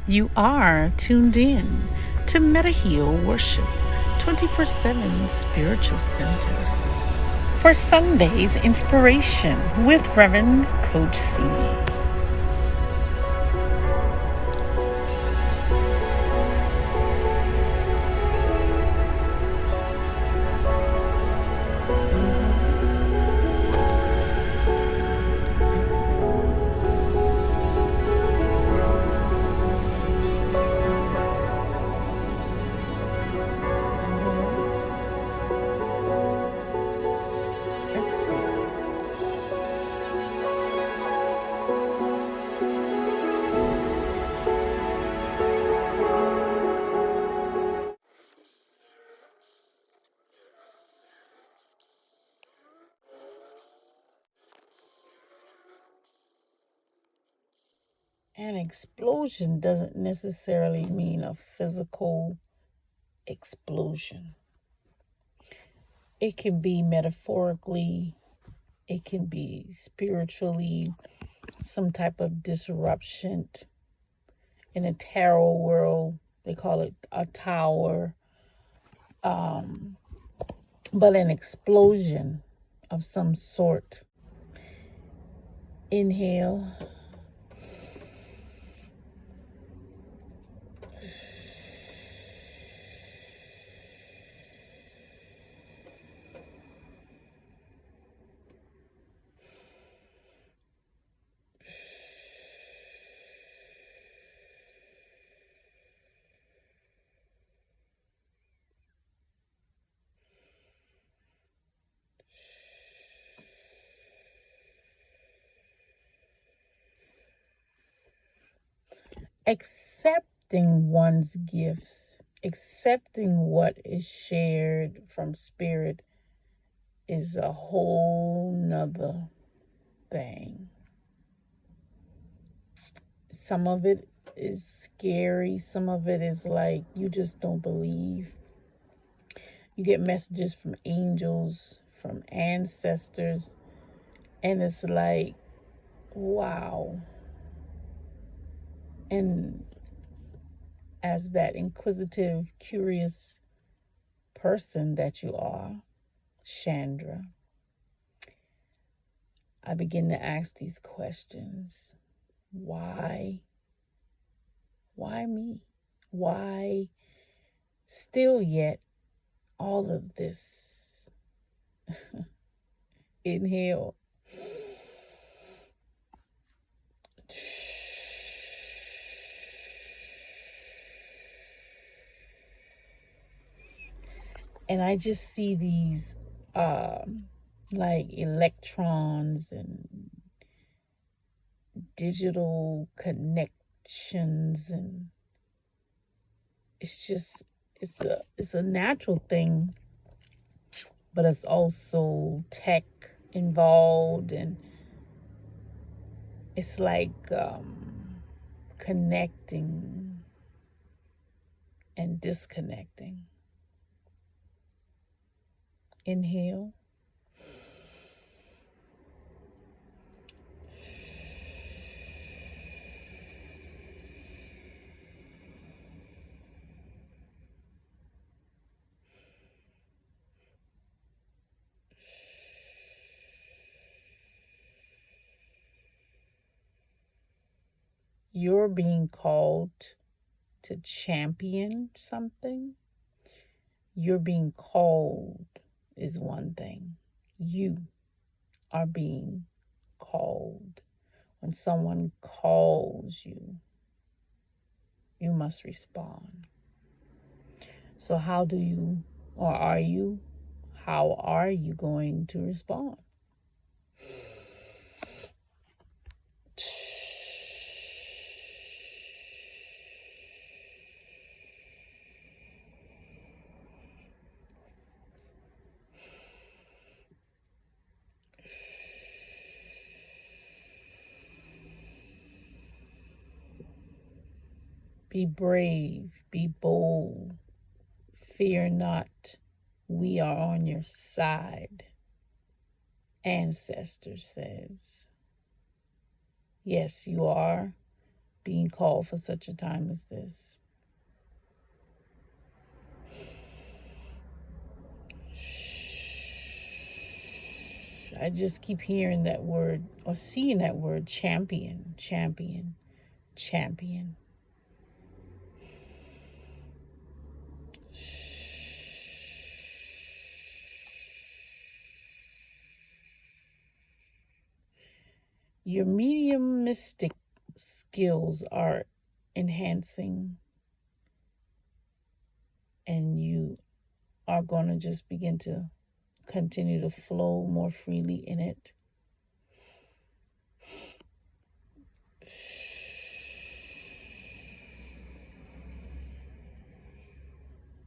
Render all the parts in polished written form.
You are tuned in to MetaHeal Worship 24/7 Spiritual Center for Sunday's inspiration with Reverend Coach C. An explosion doesn't necessarily mean a physical explosion. It can be metaphorically, it can be spiritually, some type of disruption. In a tarot world, they call it a tower. But an explosion of some sort. Inhale. Accepting one's gifts, accepting what is shared from spirit is a whole nother thing. Some of it is scary. Some of it is like you just don't believe. You get messages from angels, from ancestors, and it's like, wow. And as that inquisitive, curious person that you are, Chandra, I begin to ask these questions. Why? Why me? Why still yet all of this? Inhale. And I just see these like electrons and digital connections, and it's a natural thing, but it's also tech involved, and it's like connecting and disconnecting. Inhale. You're being called to champion something. You're being called is one thing. You are being called. When someone calls you, you must respond. So how are you going to respond? Be brave, be bold, fear not, we are on your side. Ancestor says, yes, you are being called for such a time as this. I just keep hearing that word or seeing that word champion, champion, champion. Your mediumistic skills are enhancing, and you are going to just begin to continue to flow more freely in it.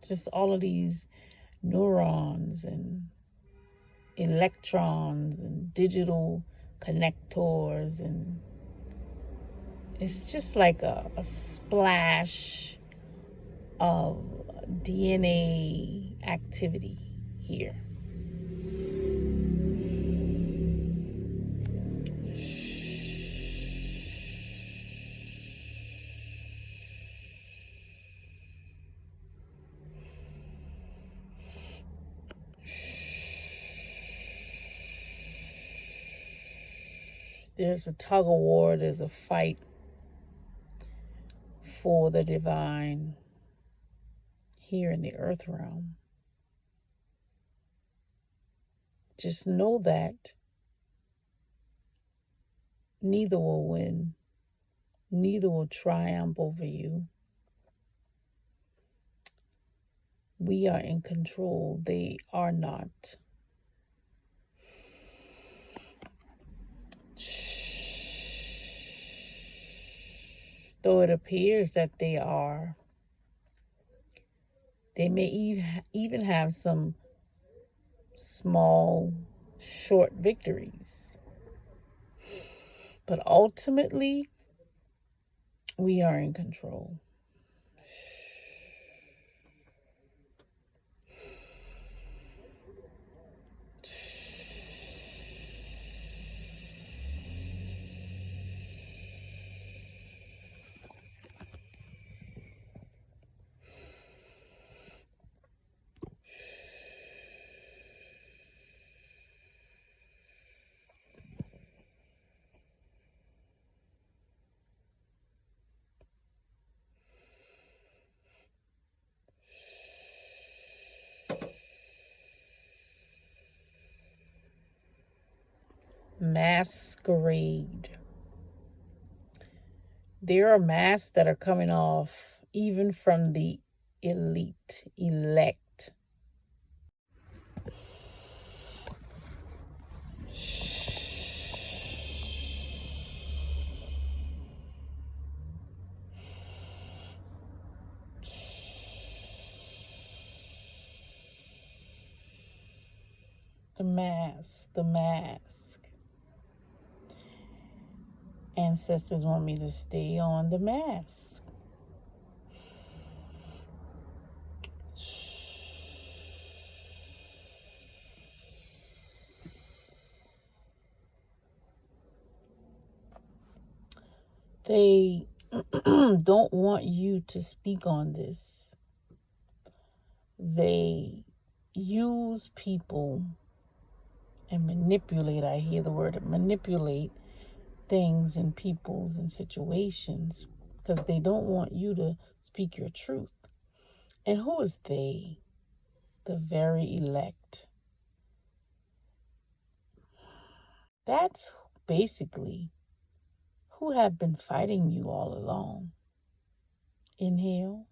Just all of these neurons and electrons and digital connectors, and it's just like a splash of DNA activity here. There's a tug of war, there's a fight for the divine here in the earth realm. Just know that neither will win, neither will triumph over you. We are in control, they are not. Though it appears that they are, they may even have some small, short victories. But ultimately, we are in control. Masquerade. There are masks that are coming off even from the elect. The mask. Ancestors want me to stay on the mask. They don't want you to speak on this. They use people and manipulate. I hear the word manipulate things and peoples and situations because they don't want you to speak your truth. And who is they? The very elect. That's basically who have been fighting you all along. Inhale.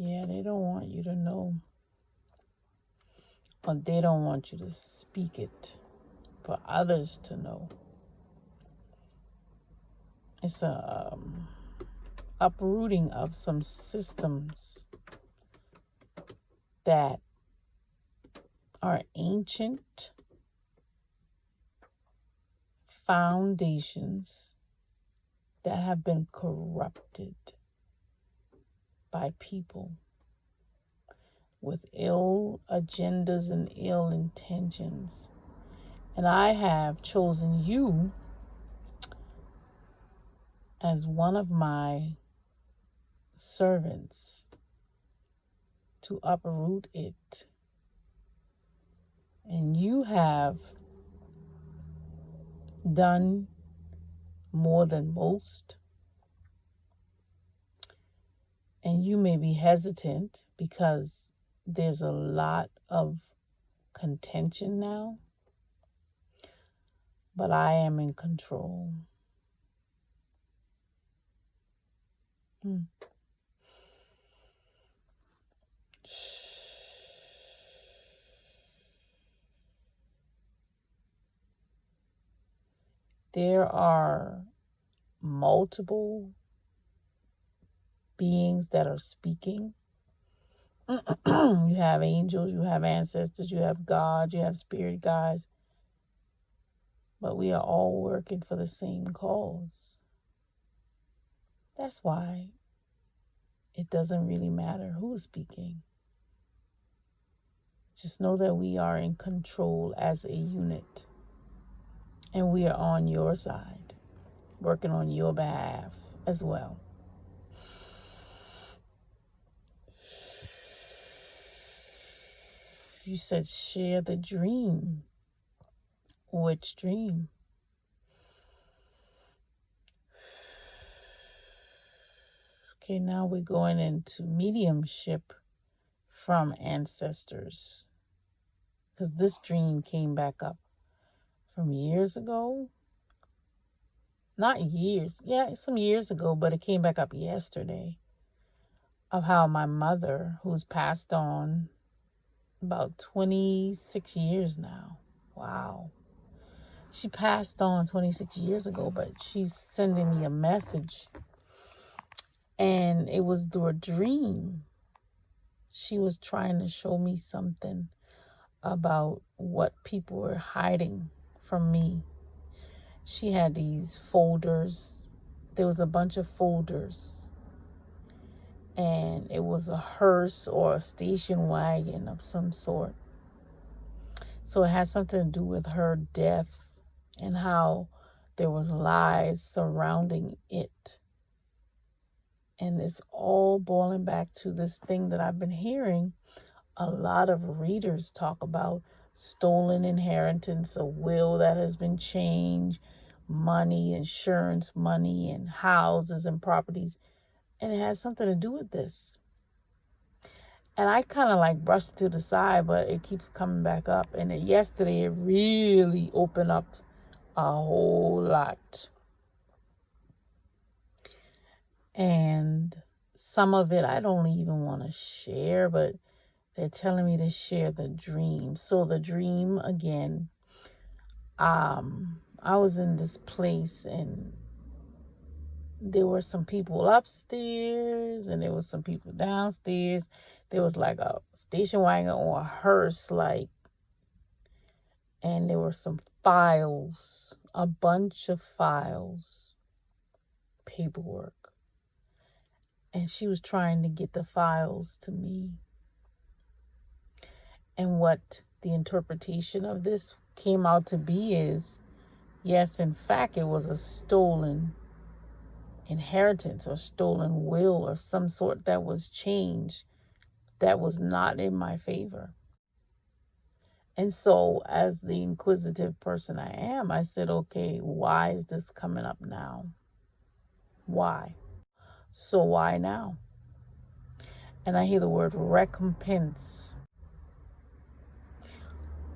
Yeah, they don't want you to know, but they don't want you to speak it for others to know. It's a uprooting of some systems that are ancient foundations that have been corrupted by people with ill agendas and ill intentions. And I have chosen you as one of my servants to uproot it. And you have done more than most. And you may be hesitant because there's a lot of contention now. But I am in control. There are multiple beings that are speaking. You have angels, you have ancestors, you have God, you have spirit guides. But we are all working for the same cause. That's why it doesn't really matter who's speaking. Just know that we are in control as a unit. And we are on your side, working on your behalf as well. You said share the dream. Which dream? Okay, now we're going into mediumship from ancestors. Because this dream came back up from years ago. Not years. Yeah, some years ago, but it came back up yesterday. Of how my mother, who's passed on about 26 years now. Wow. She passed on 26 years ago, but she's sending me a message. And it was through a dream. She was trying to show me something about what people were hiding from me. She had these folders. There was a bunch of folders. And it was a hearse or a station wagon of some sort. So it had something to do with her death and how there was lies surrounding it. And it's all boiling back to this thing that I've been hearing a lot of readers talk about: stolen inheritance, a will that has been changed, money, insurance money, and houses and properties. And it has something to do with this. And I kind of like brushed to the side, but it keeps coming back up. And yesterday, it really opened up a whole lot. And some of it I don't even want to share, but they're telling me to share the dream. So the dream, again, I was in this place and there were some people upstairs and there was some people downstairs. There was like a station wagon or a hearse, and there were some files, a bunch of files, paperwork. And she was trying to get the files to me. And what the interpretation of this came out to be is, yes, in fact, it was a stolen inheritance or stolen will or some sort that was changed that was not in my favor. And so, as the inquisitive person I am, I said, okay, why is this coming up now? Why? So why now? And I hear the word recompense.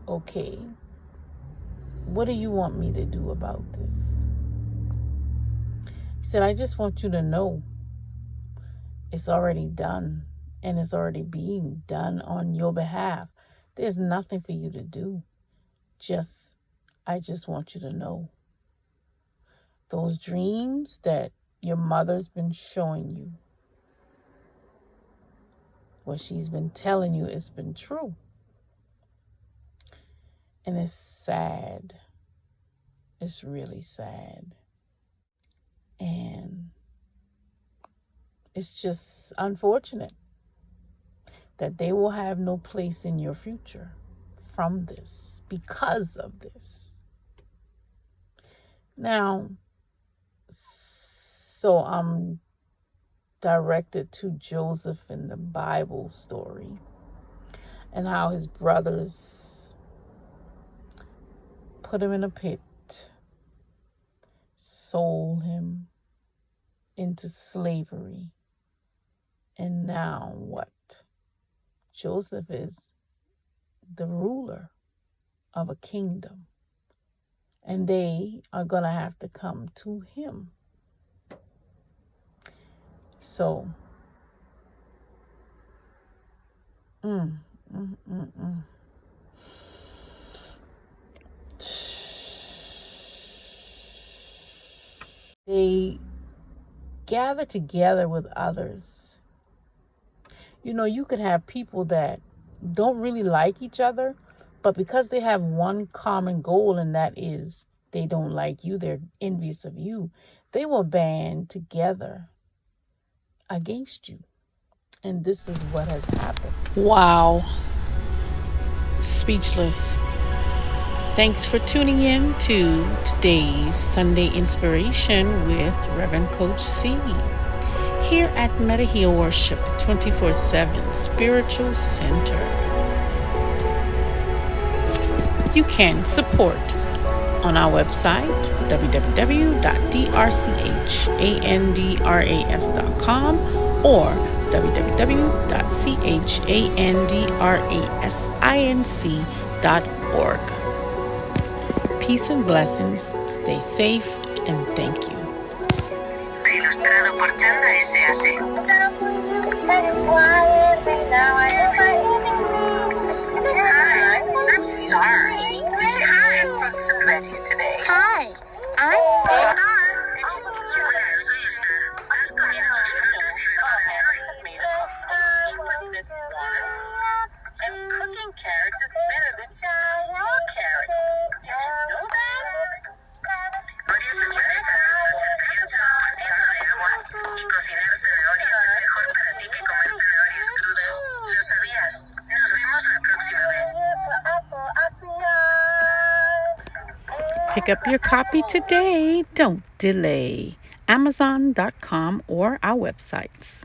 Okay, what do you want me to do about this? He said, I just want you to know it's already done and it's already being done on your behalf. There's nothing for you to do. I just want you to know. Those dreams that your mother's been showing you, what she's been telling you, it's been true. And it's sad. It's really sad. And it's just unfortunate that they will have no place in your future from this, because of this. Now, so I'm directed to Joseph in the Bible story and how his brothers put him in a pit, sold him into slavery. And now what? Joseph is the ruler of a kingdom, and they are going to have to come to him. So, they gather together with others. You know, you could have people that don't really like each other, but because they have one common goal, and that is they don't like you, they're envious of you, they will band together against you. And this is what has happened. Wow. Speechless. Thanks for tuning in to today's Sunday Inspiration with Reverend Coach C. Here at Meta Heal Worship 24/7 Spiritual Center. You can support on our website, www.drchandras.com or www.chandrasinc.org. Peace and blessings. Stay safe and thank you. Ilustrado por Chandra S.A.C. Hi, I'm Star. Say hi from some veggies today. Hi, I'm Star, Star. did you eat your Hola, soy Star. ¿Has comido tus frutas y verduras hoy? And cooking carrots is better than raw carrots. Did you know that? Odias es la noche piensa a partir de agua y cocinar zanahorias es mejor para ti que comer zanahorias crudas. ¿Lo sabías? Nos vemos la próxima vez. Pick up your copy today. Don't delay. Amazon.com or our websites.